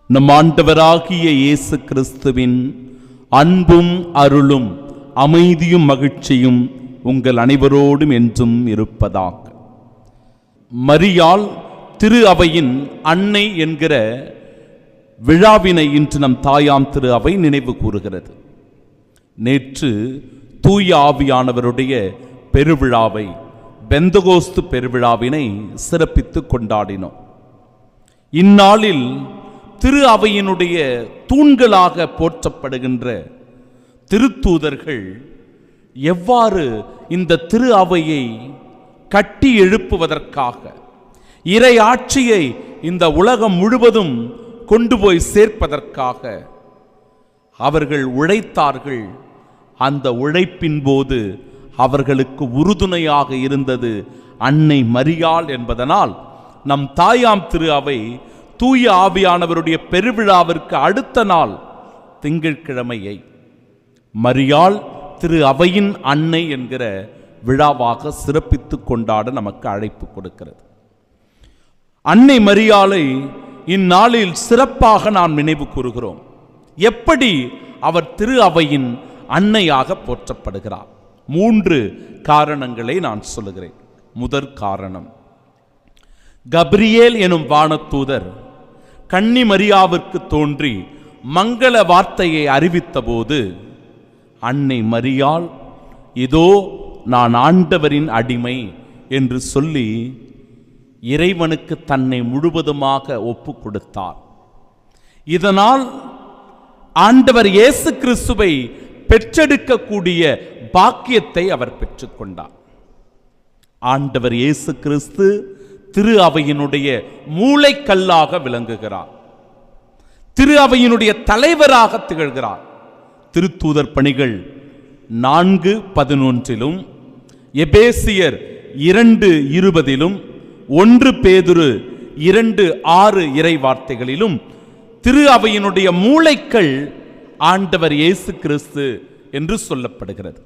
நம் ஆண்டவராகிய இயேசு கிறிஸ்துவின் அன்பும் அருளும் அமைதியும் மகிழ்ச்சியும் உங்கள் அனைவரோடும் என்றும் இருப்பதாக. மரியாள் திரு அவையின் அன்னை என்கிற விழாவினை இன்று நம் தாயாம் திரு அவை நினைவு கூறுகிறது. நேற்று தூய ஆவியானவருடைய பெருவிழாவை, பெந்தகோஸ்து பெருவிழாவினை சிறப்பித்து கொண்டாடினோம். இந்நாளில் திரு அவையினுடைய தூண்களாக போற்றப்படுகின்ற திருத்தூதர்கள் எவ்வாறு இந்த திரு அவையை கட்டி எழுப்புவதற்காக, இறை ஆட்சியை இந்த உலகம் முழுவதும் கொண்டு போய் சேர்ப்பதற்காக அவர்கள் உழைத்தார்கள். அந்த உழைப்பின் போது அவர்களுக்கு உறுதுணையாக இருந்தது அன்னை மரியாள் என்பதனால் நம் தாயாம் திரு அவை தூய ஆவியானவருடைய பெருவிழாவிற்கு அடுத்த நாள் திங்கட்கிழமையை மரியாள் திரு அவையின் அன்னை என்கிற விழாவாக சிறப்பித்து கொண்டாட நமக்கு அழைப்பு கொடுக்கிறது. அன்னை மரியாளை இந்நாளில் சிறப்பாக நாம் நினைவு கூறுகிறோம். எப்படி அவர் திரு அவையின் அன்னையாக போற்றப்படுகிறார்? 3 காரணங்களை நான் சொல்லுகிறேன். முதற் காரணம், கபிரியேல் எனும் வானதூதர் கன்னி மரியாவிற்கு தோன்றி மங்கள வார்த்தையை அறிவித்த போது அன்னை மரியாள் இதோ நான் ஆண்டவரின் அடிமை என்று சொல்லி இறைவனுக்கு தன்னை முழுவதுமாக ஒப்பு கொடுத்தார். இதனால் ஆண்டவர் இயேசு கிறிஸ்துவை பெற்றெடுக்கக்கூடிய பாக்கியத்தை அவர் பெற்றுக்கொண்டார். ஆண்டவர் இயேசு கிறிஸ்து திரு அவையினுடைய மூளைக்கல்லாக விளங்குகிறார். திரு அவையினுடைய தலைவராக திகழ்கிறார். திருத்தூதர் பணிகள் 4:11 எபேசியர் 2:20 1 பேதுரு 2:6 இறை வார்த்தைகளிலும் திரு அவையினுடைய மூளைக்கல் ஆண்டவர் இயேசு கிறிஸ்து என்று சொல்லப்படுகிறது.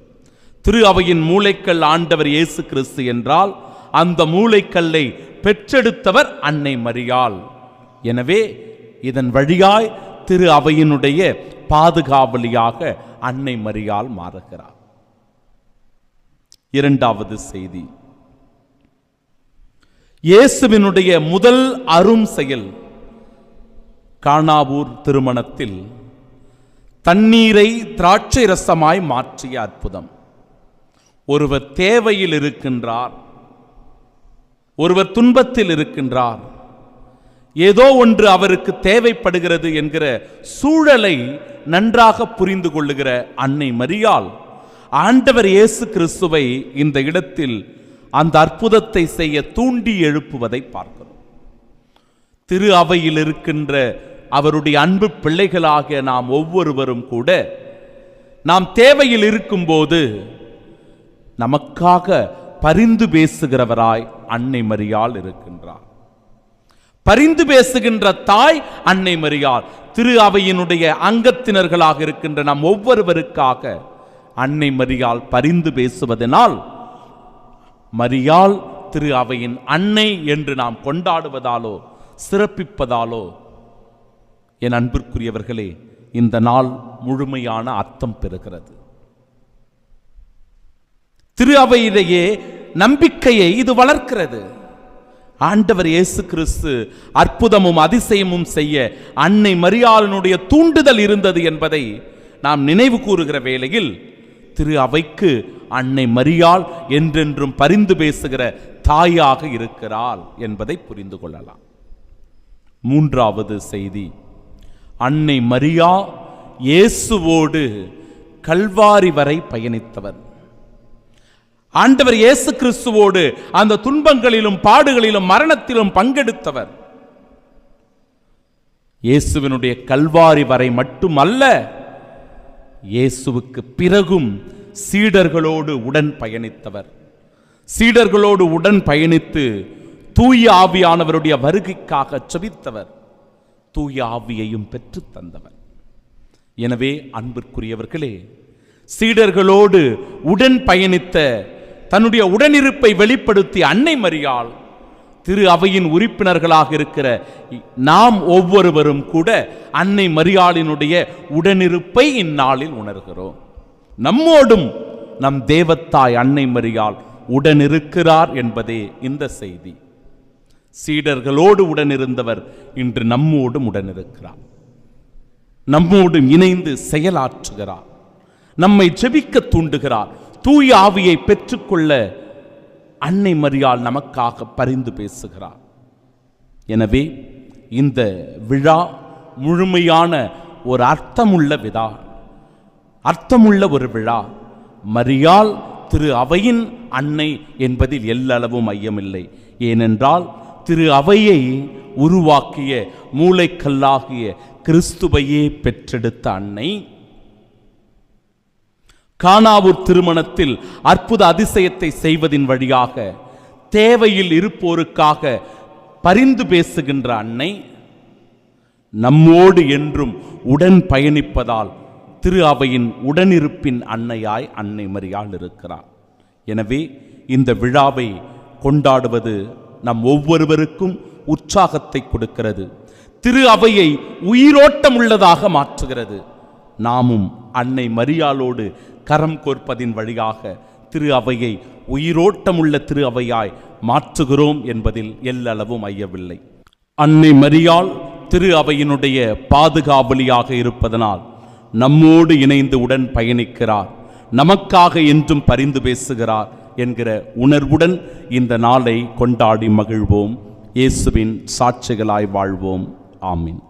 திரு அவையின் மூளைக்கல் ஆண்டவர் இயேசு கிறிஸ்து என்றால் அந்த மூளைக்கல்லை பெற்றெடுத்தவர் அன்னை மரியாள். எனவே இதன் வழியாய் திரு அவையினுடைய பாதுகாவலியாக அன்னை மரியாள் மாறுகிறார். இரண்டாவது செய்தி, இயேசுவினுடைய முதல் அரும் செயல் கானாவூர் திருமணத்தில் தண்ணீரை திராட்சை ரசமாய் மாற்றிய அற்புதம். ஒருவர் தேவையில் இருக்கின்றார், ஒருவர் துன்பத்தில் இருக்கின்றார், ஏதோ ஒன்று அவருக்கு தேவைப்படுகிறது என்கிற சூழலை நன்றாக புரிந்து கொள்ளுகிற அன்னை மரியாள் ஆண்டவர் இயேசு கிறிஸ்துவை இந்த இடத்தில் அந்த அற்புதத்தை செய்ய தூண்டி எழுப்புவதை பார்க்கிறோம். திரு அவையில் இருக்கின்ற அவருடைய அன்பு பிள்ளைகளாகிய நாம் ஒவ்வொருவரும் கூட நாம் தேவையில் இருக்கும்போது நமக்காக பரிந்து பேசுகிறவராய் அன்னை மரியாள் இருக்கின்றார். பரிந்து பேசுகின்ற தாய் அன்னை மரியாள். திரு அவையினுடைய அங்கத்தினர்களாக இருக்கின்ற நாம் ஒவ்வொருவருக்காக அன்னை மரியாள் பரிந்து பேசுவதனால் மரியாள் திரு அவையின் அன்னை என்று நாம் கொண்டாடுவதாலோ சிறப்பிப்பதாலோ என் அன்பிற்குரியவர்களே இந்த நாள் முழுமையான அர்த்தம் பெறுகிறது. திரு அவையிலேயே நம்பிக்கையை இது வளர்க்கிறது. ஆண்டவர் இயேசு கிறிஸ்து அற்புதமும் அதிசயமும் செய்ய அன்னை மரியாளினுடைய தூண்டுதல் இருந்தது என்பதை நாம் நினைவு கூறுகிற வேளையில் திரு அவைக்கு அன்னை மரியாள் என்றென்றும் பரிந்து பேசுகிற தாயாக இருக்கிறாள் என்பதை புரிந்து கொள்ளலாம். மூன்றாவது செய்தி, அன்னை மரியா இயேசுவோடு கல்வாரி வரை பயணித்தவர். ஆண்டவர் இயேசு கிறிஸ்துவோடு அந்த துன்பங்களிலும் பாடுகளிலும் மரணத்திலும் பங்கெடுத்தவர். இயேசுவினுடைய கல்வாரி வரை மட்டுமல்ல, இயேசுவுக்கு பிறகும் சீடர்களோடு உடன் பயணித்தவர். சீடர்களோடு உடன் பயணித்து தூய ஆவியானவருடைய வருகைக்காக செபித்தவர். தூய ஆவியையும் பெற்று தந்தவர். எனவே அன்பிற்குரியவர்களே, சீடர்களோடு உடன் பயணித்த தன்னுடைய உடனிருப்பை வெளிப்படுத்தி அன்னை மரியாள் திரு அவையின் உறுப்பினர்களாக இருக்கிற நாம் ஒவ்வொருவரும் கூட அன்னை மரியாளினுடைய உடனிருப்பை இந்நாளில் உணர்கிறோம். நம்மோடும் நம் தேவத்தாய் அன்னை மரியாள் உடனிருக்கிறார் என்பதே இந்த செய்தி. சீடர்களோடு உடனிருந்தவர் இன்று நம்மோடும் உடனிருக்கிறார், நம்மோடு இணைந்து செயலாற்றுகிறார், நம்மை ஜெபிக்க தூண்டுகிறார். தூய ஆவியை பெற்றுக்கொள்ள அன்னை மரியாள் நமக்காக பரிந்து பேசுகிறார். எனவே இந்த விழா முழுமையான ஒரு அர்த்தமுள்ள ஒரு விழா. மரியாள் திரு அவையின் அன்னை என்பதில் எல்லளவும் ஐயமில்லை. ஏனென்றால் திரு அவையை உருவாக்கிய மூளைக்கல்லாகிய கிறிஸ்துவையே பெற்றெடுத்த அன்னை. கானாவூர் திருமணத்தில் அற்புத அதிசயத்தை செய்வதின் வழியாக தேவையில் இருப்போருக்காக பரிந்து பேசுகின்ற அன்னை. நம்மோடு என்றும் உடன் பயணிப்பதால் திரு அவையின் உடனிருப்பின் அன்னையாய் அன்னை மரியாள் இருக்கிறார். எனவே இந்த விழாவை கொண்டாடுவது நம் ஒவ்வொருவருக்கும் உற்சாகத்தை கொடுக்கிறது, திரு அவையை உயிரோட்டம் உள்ளதாக மாற்றுகிறது. நாமும் அன்னை மரியாளோடு கரம் கோர்ப்பதின் வழியாக திரு அவையை உயிரோட்டமுள்ள திரு அவையாய் மாற்றுகிறோம் என்பதில் எல்லளவும் ஐயவில்லை. அன்னை மரியாள் திரு அவையினுடைய பாதுகாவலியாக இருப்பதனால் நம்மோடு இணைந்து உடன் பயணிக்கிறார், நமக்காக என்றும் பரிந்து பேசுகிறார் என்கிற உணர்வுடன் இந்த நாளை கொண்டாடி மகிழ்வோம். இயேசுவின் சாட்சிகளாய் வாழ்வோம். ஆமீன்.